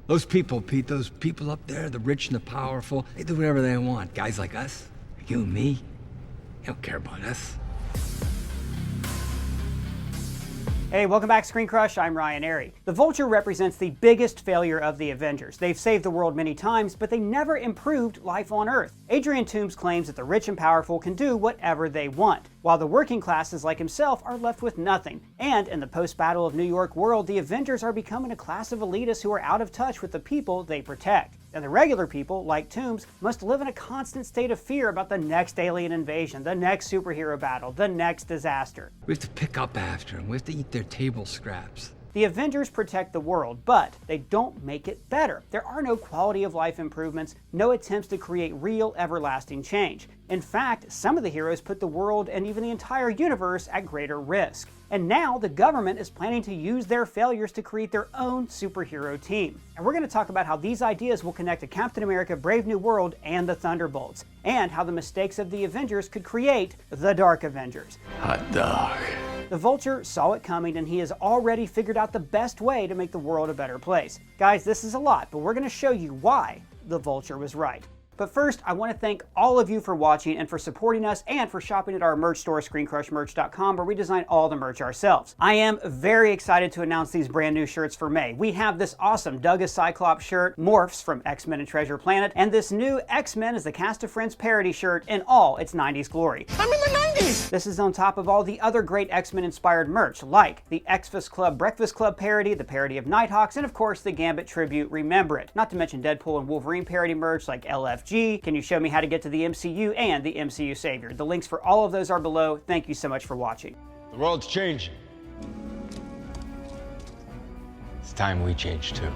Those people, Pete, those people up there, the rich and the powerful, they do whatever they want. Guys like us, you and me, they don't care about us. Hey, welcome back to ScreenCrush. I'm Ryan Airy. The Vulture represents the biggest failure of the Avengers. They've saved the world many times, but they never improved life on Earth. Adrian Toombs claims that the rich and powerful can do whatever they want, while the working classes like himself are left with nothing. And in the post-Battle of New York world, the Avengers are becoming a class of elitists who are out of touch with the people they protect. And the regular people, like Toombs, must live in a constant state of fear about the next alien invasion, the next superhero battle, the next disaster. We have to pick up after them. We have to eat their table scraps. The Avengers protect the world, but they don't make it better. There are no quality of life improvements, no attempts to create real, everlasting change. In fact, some of the heroes put the world and even the entire universe at greater risk. And now the government is planning to use their failures to create their own superhero team. And we're going to talk about how these ideas will connect to Captain America: Brave New World and the Thunderbolts, and how the mistakes of the Avengers could create the Dark Avengers. Hot dog. The Vulture saw it coming, and he has already figured out the best way to make the world a better place. Guys, this is a lot, but we're going to show you why the Vulture was right. But first, I want to thank all of you for watching and for supporting us and for shopping at our merch store, ScreenCrushMerch.com, where we design all the merch ourselves. I am very excited to announce these brand new shirts for May. We have this awesome Doug as Cyclops shirt, Morphs from X-Men and Treasure Planet, and this new X-Men as the Cast of Friends parody shirt in all its 90s glory. I'm in the 90s! This is on top of all the other great X-Men inspired merch, like the X-Fist Club Breakfast Club parody, the parody of Nighthawks, and of course the Gambit tribute Remember It. Not to mention Deadpool and Wolverine parody merch like LFG, Can You Show Me How to Get to the MCU, and the MCU Savior. The links for all of those are below. Thank you so much for watching. The world's changing. It's time we change too.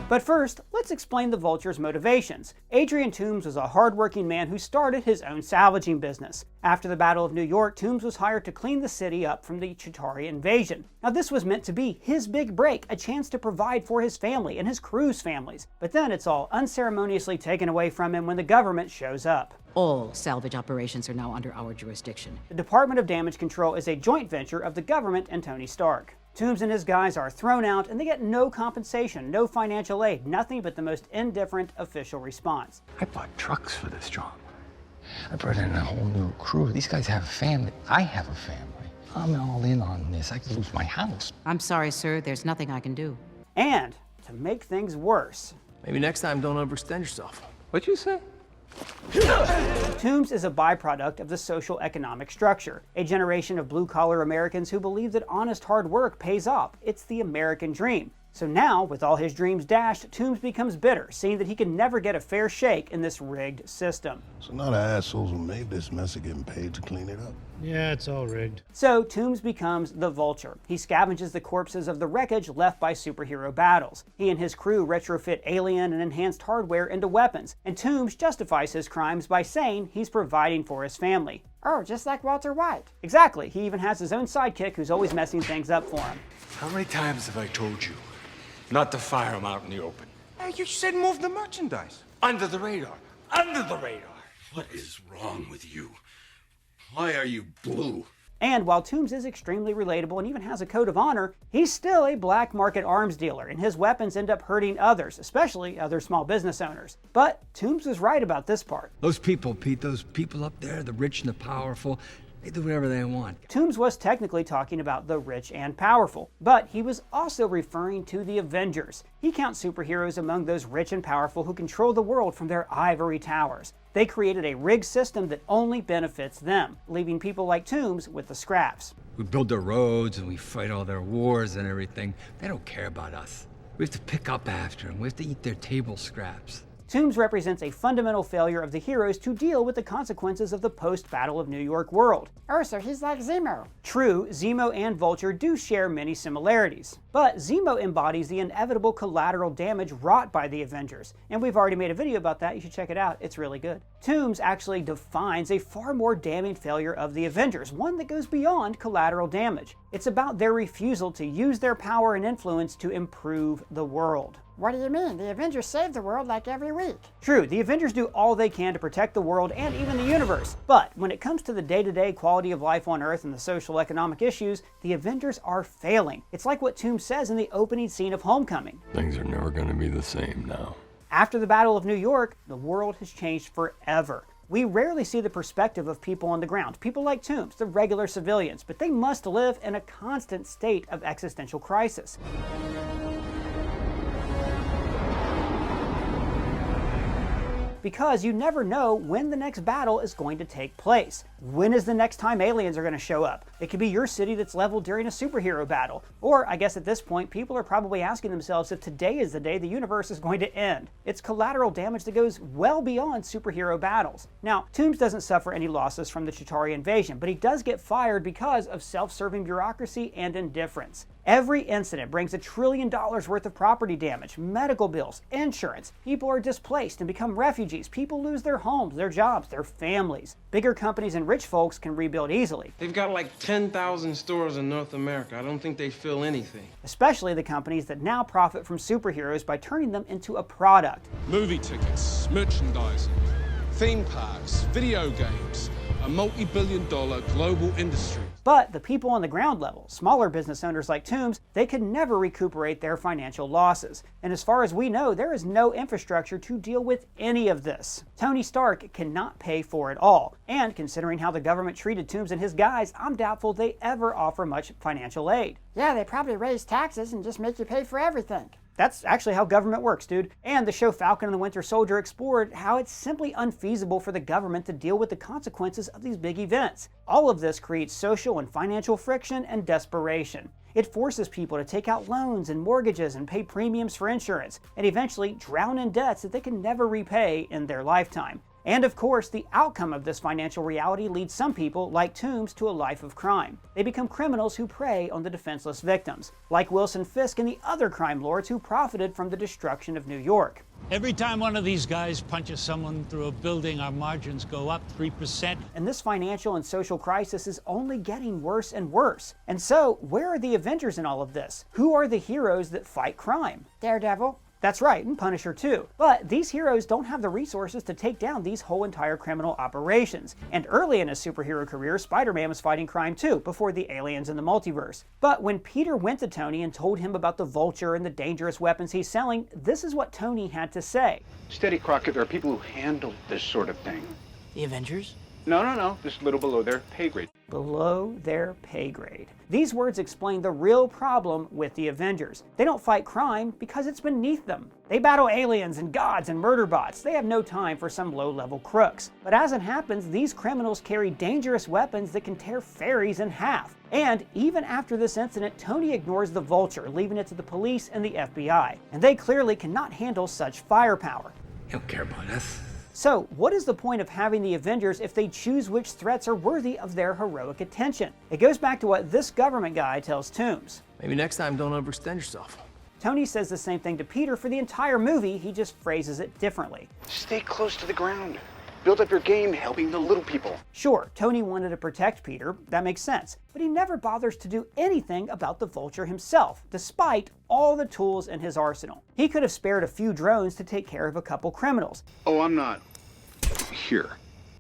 But first, let's explain the Vulture's motivations. Adrian Toombs was a hardworking man who started his own salvaging business. After the Battle of New York, Toombs was hired to clean the city up from the Chitauri invasion. Now this was meant to be his big break, a chance to provide for his family and his crew's families. But then it's all unceremoniously taken away from him when the government shows up. All salvage operations are now under our jurisdiction. The Department of Damage Control is a joint venture of the government and Tony Stark. Toombs and his guys are thrown out and they get no compensation, no financial aid, nothing but the most indifferent official response. I bought trucks for this job. I brought in a whole new crew. These guys have a family. I have a family. I'm all in on this. I could lose my house. I'm sorry, sir, there's nothing I can do. And to make things worse, Maybe next time don't overextend yourself. What'd you say? Toombs is a byproduct of the social economic structure, a generation of blue-collar Americans who believe that honest hard work pays off. It's the American dream. So now, with all his dreams dashed, Toombs becomes bitter, seeing that he can never get a fair shake in this rigged system. So now the assholes who made this mess are getting paid to clean it up. Yeah, it's all rigged. So Toombs becomes the Vulture. He scavenges the corpses of the wreckage left by superhero battles. He and his crew retrofit alien and enhanced hardware into weapons, and Toombs justifies his crimes by saying he's providing for his family. Oh, just like Walter White. Exactly. He even has his own sidekick who's always messing things up for him. How many times have I told you not to fire them out in the open? Hey, you said move the merchandise. Under the radar. Under the radar. What is wrong with you? Why are you blue? And while Toombs is extremely relatable and even has a code of honor, he's still a black market arms dealer, and his weapons end up hurting others, especially other small business owners. But Toombs was right about this part. Those people, Pete, those people up there, the rich and the powerful, they do whatever they want. Toombs was technically talking about the rich and powerful, but he was also referring to the Avengers. He counts superheroes among those rich and powerful who control the world from their ivory towers. They created a rigged system that only benefits them, leaving people like Toombs with the scraps. We build their roads and we fight all their wars and everything. They don't care about us. We have to pick up after them. We have to eat their table scraps. Toombs represents a fundamental failure of the heroes to deal with the consequences of the post-Battle of New York world. Oh, so he's like Zemo. True, Zemo and Vulture do share many similarities. But Zemo embodies the inevitable collateral damage wrought by the Avengers. And we've already made a video about that, you should check it out, it's really good. Toombs actually defines a far more damning failure of the Avengers, one that goes beyond collateral damage. It's about their refusal to use their power and influence to improve the world. What do you mean? The Avengers save the world like every week. True, the Avengers do all they can to protect the world and even the universe. But when it comes to the day-to-day quality of life on Earth and the social economic issues, the Avengers are failing. It's like what Toomes says in the opening scene of Homecoming. Things are never going to be the same now. After the Battle of New York, the world has changed forever. We rarely see the perspective of people on the ground, people like Toomes, the regular civilians, but they must live in a constant state of existential crisis. Because you never know when the next battle is going to take place. When is the next time aliens are going to show up? It could be your city that's leveled during a superhero battle. Or, I guess at this point, people are probably asking themselves if today is the day the universe is going to end. It's collateral damage that goes well beyond superhero battles. Now, Toomes doesn't suffer any losses from the Chitauri invasion, but he does get fired because of self-serving bureaucracy and indifference. Every incident brings $1 trillion worth of property damage, medical bills, insurance. People are displaced and become refugees. People lose their homes, their jobs, their families. Bigger companies and rich folks can rebuild easily. They've got like 10,000 stores in North America. I don't think they feel anything. Especially the companies that now profit from superheroes by turning them into a product. Movie tickets, merchandising, theme parks, video games, a multi-billion-dollar global industry. But the people on the ground level, smaller business owners like Toomes, they could never recuperate their financial losses. And as far as we know, there is no infrastructure to deal with any of this. Tony Stark cannot pay for it all. And considering how the government treated Toomes and his guys, I'm doubtful they ever offer much financial aid. Yeah, they probably raise taxes and just make you pay for everything. That's actually how government works, dude. And the show Falcon and the Winter Soldier explored how it's simply unfeasible for the government to deal with the consequences of these big events. All of this creates social and financial friction and desperation. It forces people to take out loans and mortgages and pay premiums for insurance, and eventually drown in debts that they can never repay in their lifetime. And of course, the outcome of this financial reality leads some people, like Toomes, to a life of crime. They become criminals who prey on the defenseless victims, like Wilson Fisk and the other crime lords who profited from the destruction of New York. Every time one of these guys punches someone through a building, our margins go up 3%. And this financial and social crisis is only getting worse and worse. And so, where are the Avengers in all of this? Who are the heroes that fight crime? Daredevil. That's right, and Punisher too. But these heroes don't have the resources to take down these whole entire criminal operations. And early in his superhero career, Spider-Man was fighting crime too, before the aliens in the multiverse. But when Peter went to Tony and told him about the Vulture and the dangerous weapons he's selling, this is what Tony had to say. Steady, Crockett, there are people who handle this sort of thing. The Avengers? No, just a little below their pay grade. Below their pay grade. These words explain the real problem with the Avengers. They don't fight crime because it's beneath them. They battle aliens and gods and murder bots. They have no time for some low-level crooks. But as it happens, these criminals carry dangerous weapons that can tear ferries in half. And even after this incident, Tony ignores the Vulture, leaving it to the police and the FBI. And they clearly cannot handle such firepower. You don't care about us. So, what is the point of having the Avengers if they choose which threats are worthy of their heroic attention? It goes back to what this government guy tells Toomes. Maybe next time don't overextend yourself. Tony says the same thing to Peter for the entire movie, he just phrases it differently. Stay close to the ground. Build up your game helping the little people. Sure, Tony wanted to protect Peter, that makes sense, but he never bothers to do anything about the Vulture himself, despite all the tools in his arsenal. He could have spared a few drones to take care of a couple criminals. Oh, I'm not here.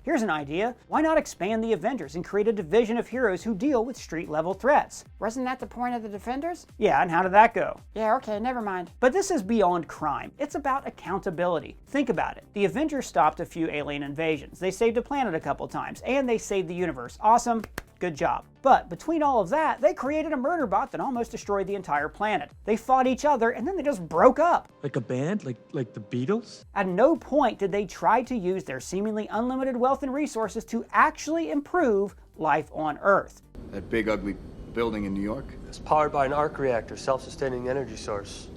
Here's an idea. Why not expand the Avengers and create a division of heroes who deal with street-level threats? Wasn't that the point of the Defenders? Yeah, and how did that go? Yeah, okay, never mind. But this is beyond crime. It's about accountability. Think about it. The Avengers stopped a few alien invasions. They saved a planet a couple times, and they saved the universe. Awesome. Good job. But between all of that, they created a murder bot that almost destroyed the entire planet. They fought each other, and then they just broke up. Like a band? Like the Beatles? At no point did they try to use their seemingly unlimited wealth and resources to actually improve life on Earth. That big ugly building in New York? It's powered by an arc reactor, self-sustaining energy source.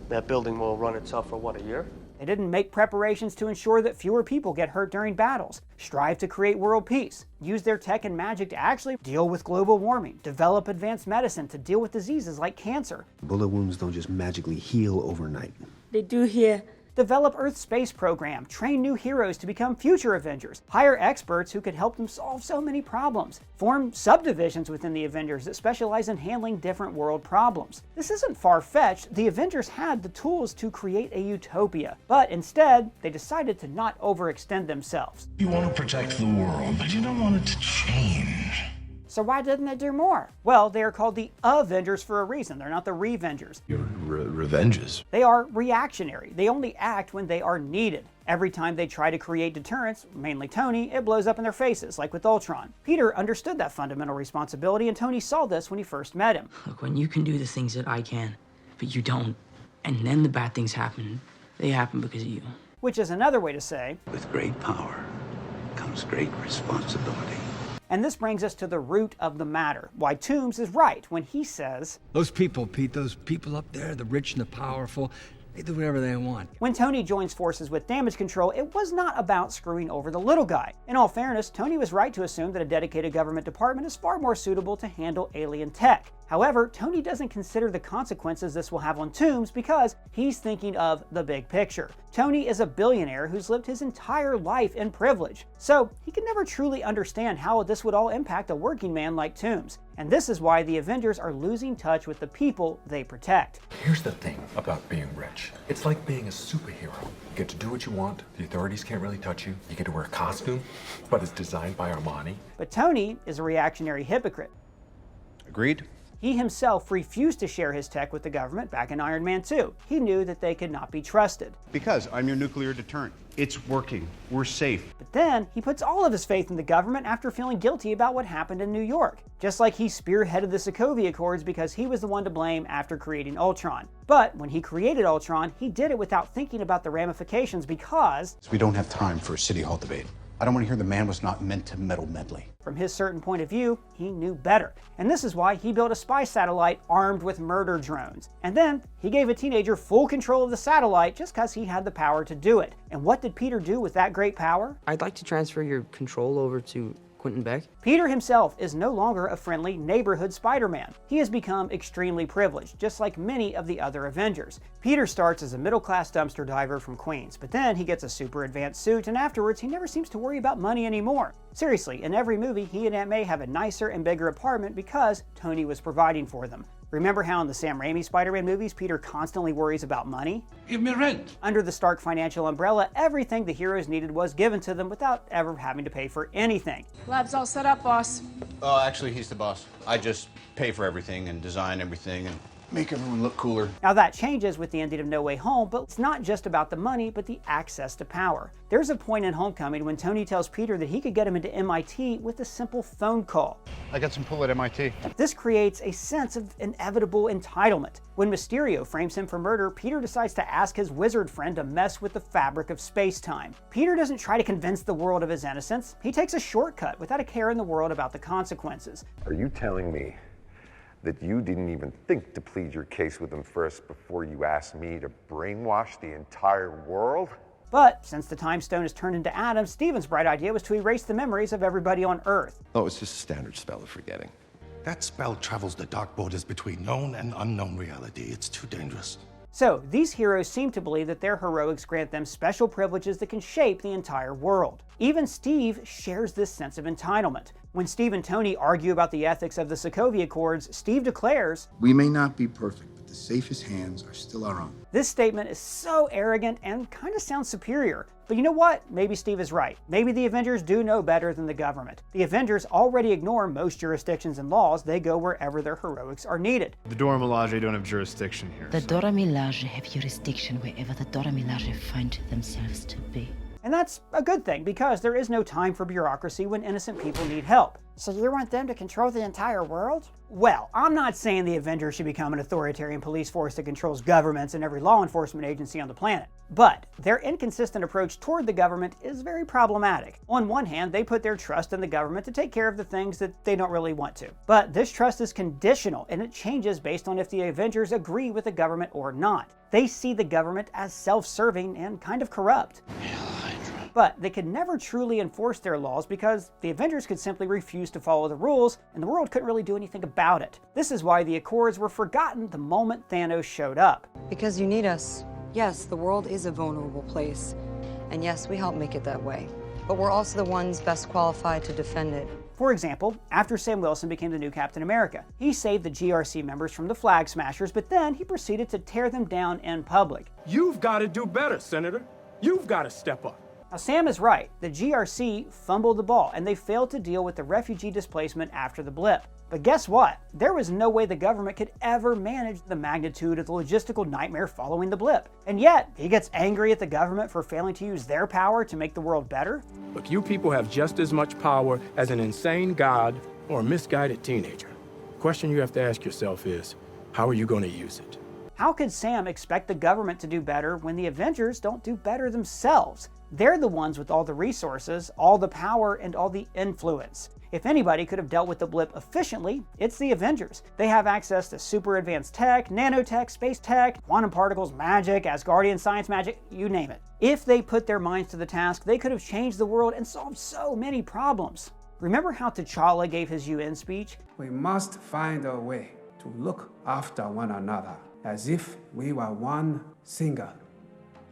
That building will run itself for what, a year? They didn't make preparations to ensure that fewer people get hurt during battles, strive to create world peace, use their tech and magic to actually deal with global warming, develop advanced medicine to deal with diseases like cancer. Bullet wounds don't just magically heal overnight. They do here develop Earth's space program, train new heroes to become future Avengers, hire experts who could help them solve so many problems, form subdivisions within the Avengers that specialize in handling different world problems. This isn't far-fetched. The Avengers had the tools to create a utopia, but instead, they decided to not overextend themselves. You want to protect the world, but you don't want it to change. So why didn't they do more? Well, they are called the Avengers for a reason. They're not the Revengers. You're revenges. They are reactionary. They only act when they are needed. Every time they try to create deterrence, mainly Tony, it blows up in their faces, like with Ultron. Peter understood that fundamental responsibility, and Tony saw this when he first met him. Look, when you can do the things that I can, but you don't, and then the bad things happen, they happen because of you. Which is another way to say, With great power comes great responsibility. and this brings us to the root of the matter, why Toombs is right when he says, Those people, Pete, those people up there, the rich and the powerful, they do whatever they want. when Tony joins forces with Damage Control, it was not about screwing over the little guy. In all fairness, Tony was right to assume that a dedicated government department is far more suitable to handle alien tech. However, Tony doesn't consider the consequences this will have on Toombs because he's thinking of the big picture. Tony is a billionaire who's lived his entire life in privilege, so he can never truly understand how this would all impact a working man like Toombs. And this is why the Avengers are losing touch with the people they protect. Here's the thing about being rich. It's like being a superhero. You get to do what you want, the authorities can't really touch you, you get to wear a costume, but it's designed by Armani. But Tony is a reactionary hypocrite. Agreed? He himself refused to share his tech with the government back in Iron Man 2. He knew that they could not be trusted. Because I'm your nuclear deterrent. It's working. We're safe. But then he puts all of his faith in the government after feeling guilty about what happened in New York. Just like he spearheaded the Sokovia Accords because he was the one to blame after creating Ultron. But when he created Ultron, he did it without thinking about the ramifications because We don't have time for a city hall debate. I don't want to hear the man was not meant to meddle medley. from his certain point of view, he knew better. And this is why he built a spy satellite armed with murder drones. And then he gave a teenager full control of the satellite just because he had the power to do it. And what did Peter do with that great power? I'd like to transfer your control over to Quentin Beck. Peter himself is no longer a friendly neighborhood Spider-Man. He has become extremely privileged, just like many of the other Avengers. Peter starts as a middle-class dumpster diver from Queens, but then he gets a super advanced suit, and afterwards he never seems to worry about money anymore. Seriously, in every movie, he and Aunt May have a nicer and bigger apartment because Tony was providing for them. Remember how in the Sam Raimi Spider-Man movies, Peter constantly worries about money? Give me rent. Under the Stark financial umbrella, everything the heroes needed was given to them without ever having to pay for anything. Lab's all set up, boss. Oh, actually, he's the boss. I just pay for everything and design everything and make everyone look cooler. Now that changes with the ending of No Way Home, but it's not just about the money, but the access to power. There's a point in Homecoming when Tony tells Peter that he could get him into MIT with a simple phone call. I got some pull at MIT. This creates a sense of inevitable entitlement. When Mysterio frames him for murder, Peter decides to ask his wizard friend to mess with the fabric of space-time. Peter doesn't try to convince the world of his innocence. He takes a shortcut without a care in the world about the consequences. Are you telling me that you didn't even think to plead your case with him first before you asked me to brainwash the entire world? But since the Time Stone is turned into atoms, Steven's bright idea was to erase the memories of everybody on Earth. Oh, it's just a standard spell of forgetting. That spell travels the dark borders between known and unknown reality. It's too dangerous. So, these heroes seem to believe that their heroics grant them special privileges that can shape the entire world. Even Steve shares this sense of entitlement. When Steve and Tony argue about the ethics of the Sokovia Accords, Steve declares, "We may not be perfect, but the safest hands are still our own." This statement is so arrogant and kind of sounds superior. But you know what? Maybe Steve is right. Maybe the Avengers do know better than the government. The Avengers already ignore most jurisdictions and laws. They go wherever their heroics are needed. The Dora Milaje don't have jurisdiction here. The Dora Milaje have jurisdiction wherever the Dora Milaje find themselves to be. And that's a good thing, because there is no time for bureaucracy when innocent people need help. So you want them to control the entire world? Well, I'm not saying the Avengers should become an authoritarian police force that controls governments and every law enforcement agency on the planet. But their inconsistent approach toward the government is very problematic. On one hand, they put their trust in the government to take care of the things that they don't really want to. But this trust is conditional, and it changes based on if the Avengers agree with the government or not. They see the government as self-serving and kind of corrupt. But they could never truly enforce their laws because the Avengers could simply refuse to follow the rules, and the world couldn't really do anything about it. This is why the Accords were forgotten the moment Thanos showed up. Because you need us. Yes, the world is a vulnerable place, and yes, we help make it that way. But we're also the ones best qualified to defend it. For example, after Sam Wilson became the new Captain America, he saved the GRC members from the Flag Smashers, but then he proceeded to tear them down in public. You've got to do better, Senator. You've got to step up. Now, Sam is right. The GRC fumbled the ball, and they failed to deal with the refugee displacement after the blip. But guess what? There was no way the government could ever manage the magnitude of the logistical nightmare following the blip. And yet, he gets angry at the government for failing to use their power to make the world better? Look, you people have just as much power as an insane god or a misguided teenager. The question you have to ask yourself is, how are you going to use it? How could Sam expect the government to do better when the Avengers don't do better themselves? They're the ones with all the resources, all the power, and all the influence. If anybody could have dealt with the blip efficiently, it's the Avengers. They have access to super advanced tech, nanotech, space tech, quantum particles, magic, Asgardian science magic, you name it. If they put their minds to the task, they could have changed the world and solved so many problems. Remember how T'Challa gave his UN speech? We must find a way to look after one another as if we were one single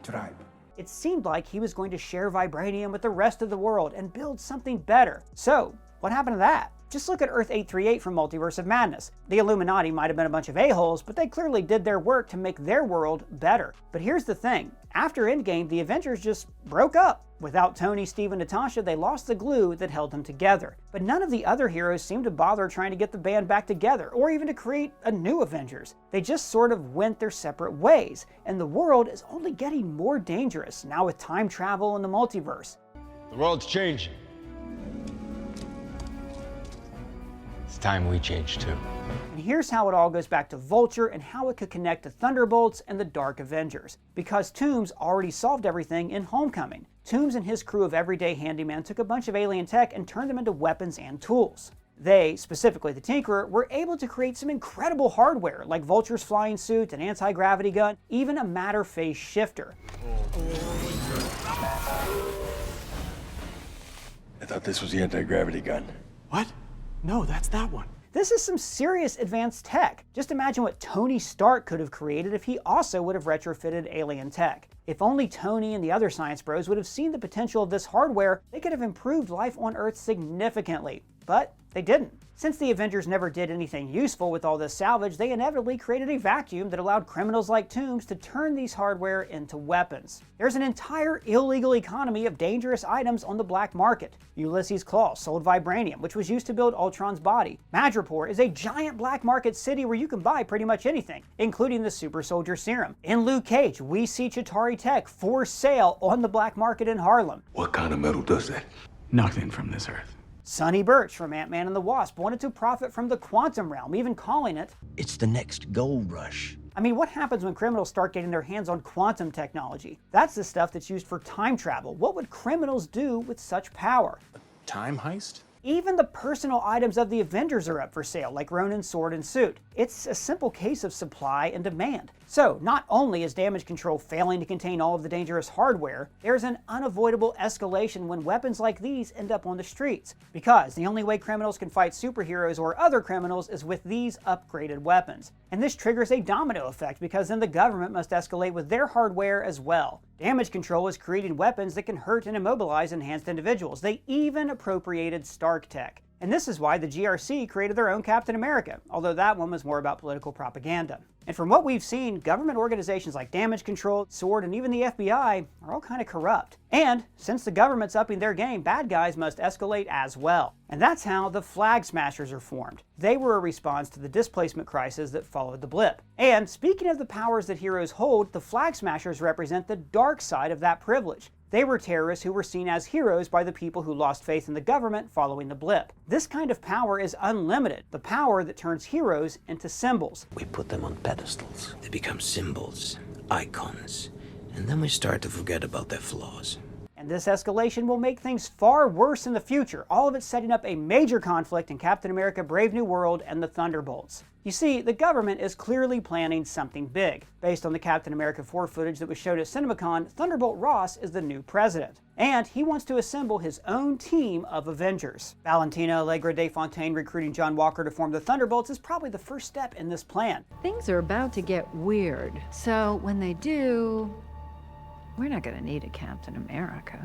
tribe. It seemed like he was going to share vibranium with the rest of the world and build something better. So, what happened to that? Just look at Earth 838 from Multiverse of Madness. The Illuminati might have been a bunch of a-holes, but they clearly did their work to make their world better. But here's the thing. After Endgame, the Avengers just broke up. Without Tony, Steve, and Natasha, they lost the glue that held them together. But none of the other heroes seemed to bother trying to get the band back together, or even to create a new Avengers. They just sort of went their separate ways, and the world is only getting more dangerous, now with time travel and the multiverse. The world's changing. It's time we change too. And here's how it all goes back to Vulture and how it could connect to Thunderbolts and the Dark Avengers. Because Toomes already solved everything in Homecoming. Toomes and his crew of everyday handyman took a bunch of alien tech and turned them into weapons and tools. They, specifically the Tinkerer, were able to create some incredible hardware like Vulture's flying suit, an anti-gravity gun, even a matter phase shifter. I thought this was the anti-gravity gun. What? No, that's that one. This is some serious advanced tech. Just imagine what Tony Stark could have created if he also would have retrofitted alien tech. If only Tony and the other science bros would have seen the potential of this hardware, they could have improved life on Earth significantly. But they didn't. Since the Avengers never did anything useful with all this salvage, they inevitably created a vacuum that allowed criminals like Toomes to turn these hardware into weapons. There's an entire illegal economy of dangerous items on the black market. Ulysses Klaue sold vibranium, which was used to build Ultron's body. Madripoor is a giant black market city where you can buy pretty much anything, including the super soldier serum. In Luke Cage, we see Chitauri tech for sale on the black market in Harlem. What kind of metal does that? Nothing from this earth. Sonny Birch from Ant-Man and the Wasp wanted to profit from the quantum realm, even calling it, "It's the next gold rush." I mean, what happens when criminals start getting their hands on quantum technology? That's the stuff that's used for time travel. What would criminals do with such power? Time heist? Even the personal items of the Avengers are up for sale, like Ronin's sword and suit. It's a simple case of supply and demand. So, not only is damage control failing to contain all of the dangerous hardware, there's an unavoidable escalation when weapons like these end up on the streets. Because the only way criminals can fight superheroes or other criminals is with these upgraded weapons. And this triggers a domino effect because then the government must escalate with their hardware as well. Damage control is creating weapons that can hurt and immobilize enhanced individuals. They even appropriated Stark tech. And this is why the GRC created their own Captain America, although that one was more about political propaganda. And from what we've seen, government organizations like Damage Control, SWORD, and even the FBI are all kind of corrupt. And since the government's upping their game, bad guys must escalate as well. And that's how the Flag Smashers are formed. They were a response to the displacement crisis that followed the blip. And speaking of the powers that heroes hold, the Flag Smashers represent the dark side of that privilege. They were terrorists who were seen as heroes by the people who lost faith in the government following the blip. This kind of power is unlimited, the power that turns heroes into symbols. We put them on pedestals. They become symbols, icons, and then we start to forget about their flaws. And this escalation will make things far worse in the future, all of it setting up a major conflict in Captain America: Brave New World and the Thunderbolts. You see, the government is clearly planning something big. Based on the Captain America 4 footage that was showed at CinemaCon, Thunderbolt Ross is the new president. And he wants to assemble his own team of Avengers. Valentina Allegra de Fontaine recruiting John Walker to form the Thunderbolts is probably the first step in this plan. Things are about to get weird. So when they do, we're not going to need a Captain America.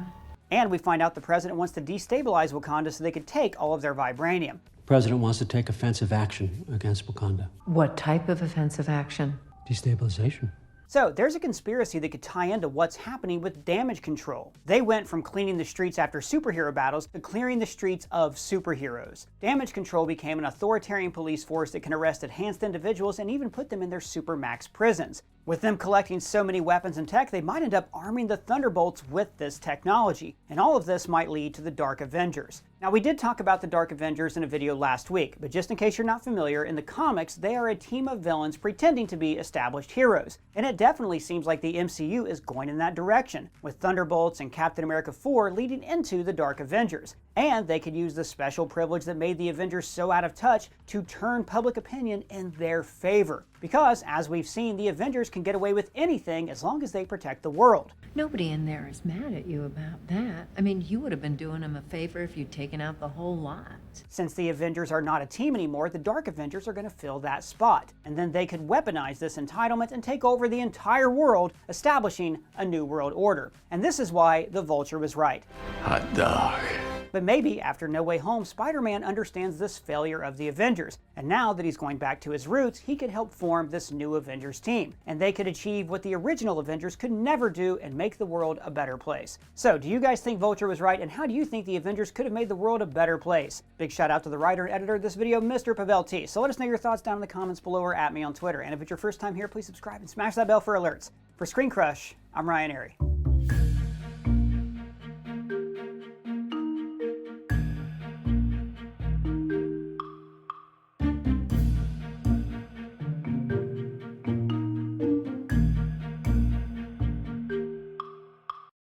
And we find out the president wants to destabilize Wakanda so they could take all of their vibranium. The president wants to take offensive action against Wakanda. What type of offensive action? Destabilization. So there's a conspiracy that could tie into what's happening with damage control. They went from cleaning the streets after superhero battles to clearing the streets of superheroes. Damage control became an authoritarian police force that can arrest enhanced individuals and even put them in their supermax prisons. With them collecting so many weapons and tech, they might end up arming the Thunderbolts with this technology. And all of this might lead to the Dark Avengers. Now, we did talk about the Dark Avengers in a video last week, but just in case you're not familiar, in the comics, they are a team of villains pretending to be established heroes. And it definitely seems like the MCU is going in that direction, with Thunderbolts and Captain America 4 leading into the Dark Avengers. And they could use the special privilege that made the Avengers so out of touch to turn public opinion in their favor. Because, as we've seen, the Avengers can get away with anything as long as they protect the world. Nobody in there is mad at you about that. I mean, you would have been doing them a favor if you'd taken out the whole lot. Since the Avengers are not a team anymore, the Dark Avengers are going to fill that spot. And then they could weaponize this entitlement and take over the entire world, establishing a new world order. And this is why the Vulture was right. Hot dog. But maybe after No Way Home, Spider-Man understands this failure of the Avengers. And now that he's going back to his roots, he could help form this new Avengers team. And they could achieve what the original Avengers could never do and make the world a better place. So, do you guys think Vulture was right? And how do you think the Avengers could have made the world a better place? Big shout out to the writer and editor of this video, Mr. Pavel T. So let us know your thoughts down in the comments below or at me on Twitter. And if it's your first time here, please subscribe and smash that bell for alerts. For ScreenCrush, I'm Ryan Airy.